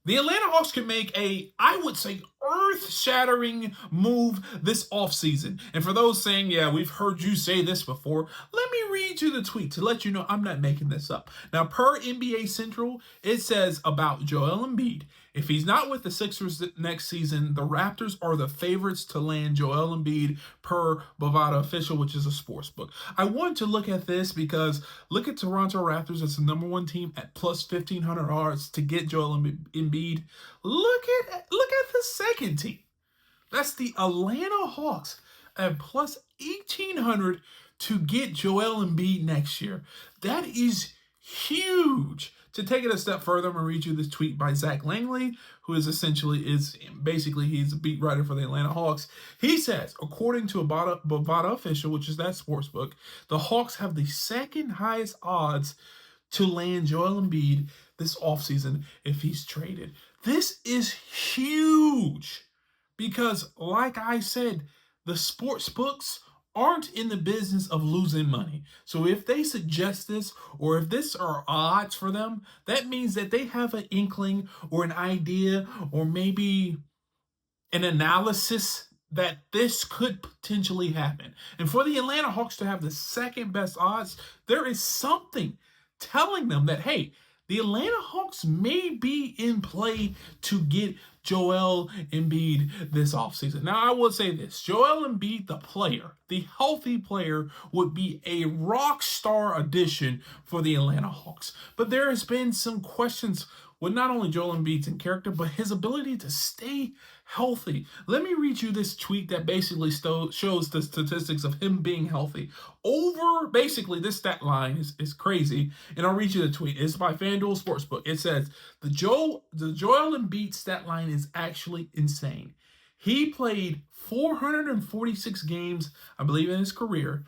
The Atlanta Hawks can make I would say, earth-shattering move this offseason. And for those saying, yeah, we've heard you say this before, let me read you the tweet to let you know I'm not making this up. Now, per NBA Central, it says about Joel Embiid, if he's not with the Sixers next season, the Raptors are the favorites to land Joel Embiid per Bovada Official, which is a sports book. I want to look at this because look at Toronto Raptors as the #1 team at plus 1,500 odds to get Joel Embiid. Look at the second team. That's the Atlanta Hawks at plus 1,800 to get Joel Embiid next year. That is huge. To take it a step further, I'm going to read you this tweet by Zach Langley, who is basically he's a beat writer for the Atlanta Hawks. He says, according to a Bovada Official, which is that sports book, the Hawks have the second highest odds to land Joel Embiid this offseason if he's traded. This is huge because, like I said, the sports books aren't in the business of losing money. So if they suggest this or if this are odds for them, that means that they have an inkling or an idea or maybe an analysis that this could potentially happen. And for the Atlanta Hawks to have the second best odds, there is something telling them that, hey, the Atlanta Hawks may be in play to get Joel Embiid this offseason. Now, I will say this. Joel Embiid, the player, the healthy player, would be a rock star addition for the Atlanta Hawks. But there has been some questions with not only Joel Embiid's in character, but his ability to stay healthy. Let me read you this tweet that basically shows the statistics of him being healthy. Basically, this stat line is crazy, and I'll read you the tweet. It's by FanDuel Sportsbook. It says, the Joel Embiid stat line is actually insane. He played 446 games, I believe, in his career.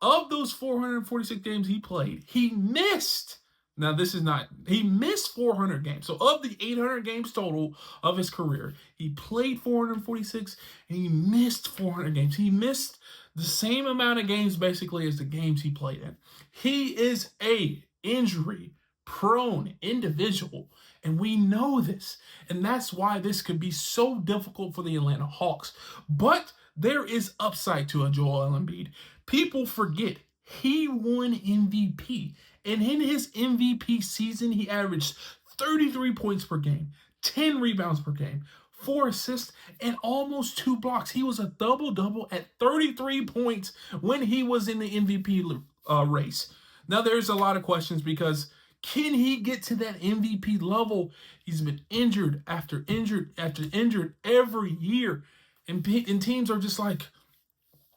Of those 446 games he played, he missed. Now, he missed 400 games. So, of the 800 games total of his career, he played 446 and he missed 400 games. He missed the same amount of games, basically, as the games he played in. He is a injury-prone individual, and we know this. And that's why this could be so difficult for the Atlanta Hawks. But there is upside to a Joel Embiid. People forget he won MVP. And in his MVP season, he averaged 33 points per game, 10 rebounds per game, 4 assists, and almost 2 blocks. He was a double-double at 33 points when he was in the MVP race. Now, there's a lot of questions because can he get to that MVP level? He's been injured after injured after injured every year. And teams are just like,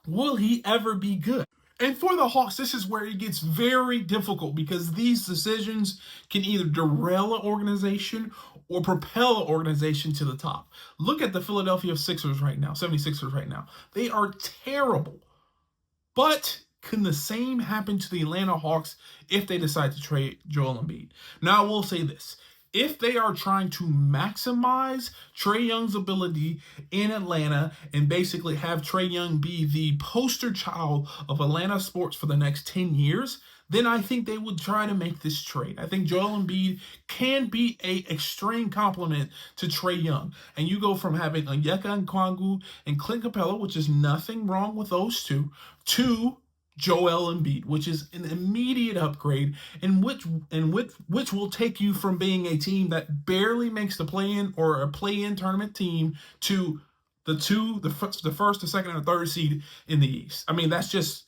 will he ever be good? And for the Hawks, this is where it gets very difficult because these decisions can either derail an organization or propel an organization to the top. Look at the Philadelphia 76ers right now. They are terrible. But can the same happen to the Atlanta Hawks if they decide to trade Joel Embiid? Now, I will say this. If they are trying to maximize Trae Young's ability in Atlanta and basically have Trae Young be the poster child of Atlanta sports for the next 10 years, then I think they would try to make this trade. I think Joel Embiid can be an extreme complement to Trae Young. And you go from having Onyeka Okongwu and Clint Capella, which is nothing wrong with those two, to Joel Embiid, which is an immediate upgrade, and which will take you from being a team that barely makes the play-in or a play-in tournament team to the first, the second, and the third seed in the East. I mean, that's just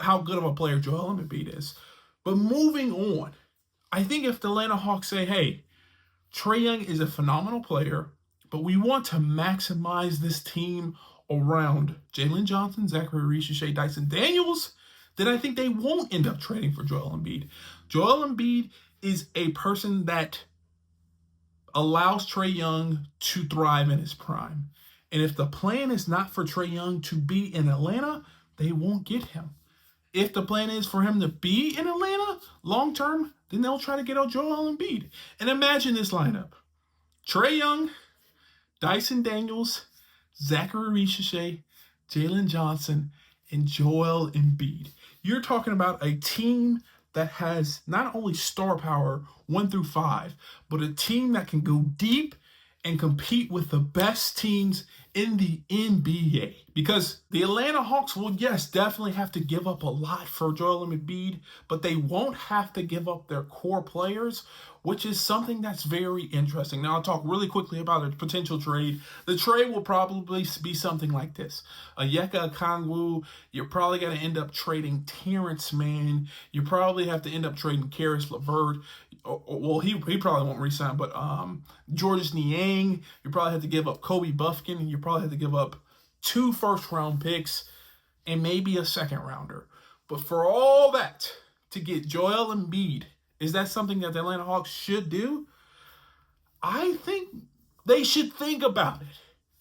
how good of a player Joel Embiid is. But moving on, I think if the Atlanta Hawks say, hey, Trae Young is a phenomenal player, but we want to maximize this team around Jalen Johnson, Zachary Richaud, Dyson Daniels, then I think they won't end up trading for Joel Embiid. Joel Embiid is a person that allows Trae Young to thrive in his prime. And if the plan is not for Trae Young to be in Atlanta, they won't get him. If the plan is for him to be in Atlanta long term, then they'll try to get out Joel Embiid. And imagine this lineup. Trae Young, Dyson Daniels, Zachary Richaud, Jalen Johnson, and Joel Embiid. You're talking about a team that has not only star power 1 through 5, but a team that can go deep and compete with the best teams in the NBA. Because the Atlanta Hawks will, yes, definitely have to give up a lot for Joel Embiid, but they won't have to give up their core players, which is something that's very interesting. Now, I'll talk really quickly about a potential trade. The trade will probably be something like this. Onyeka Okongwu, you're probably going to end up trading Terrence Mann. You probably have to end up trading Karis LeVert. Well, he probably won't resign, but Georges Niang, you probably have to give up Kobe Buffkin, and you probably have to give up 2 first-round picks and maybe a second-rounder. But for all that, to get Joel Embiid, is that something that the Atlanta Hawks should do? I think they should think about it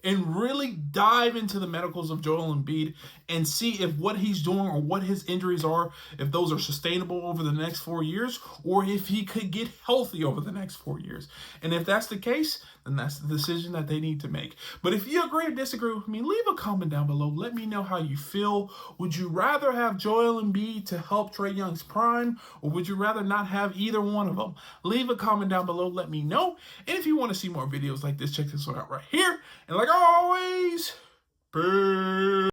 and really dive into the medicals of Joel Embiid and see if what he's doing or what his injuries are, if those are sustainable over the next 4 years, or if he could get healthy over the next 4 years. And if that's the case, then that's the decision that they need to make. But if you agree or disagree with me, leave a comment down below. Let me know how you feel. Would you rather have Joel Embiid to help Trae Young's prime, or would you rather not have either one of them? Leave a comment down below. Let me know. And if you want to see more videos like this, check this one out right here. And like always, peace.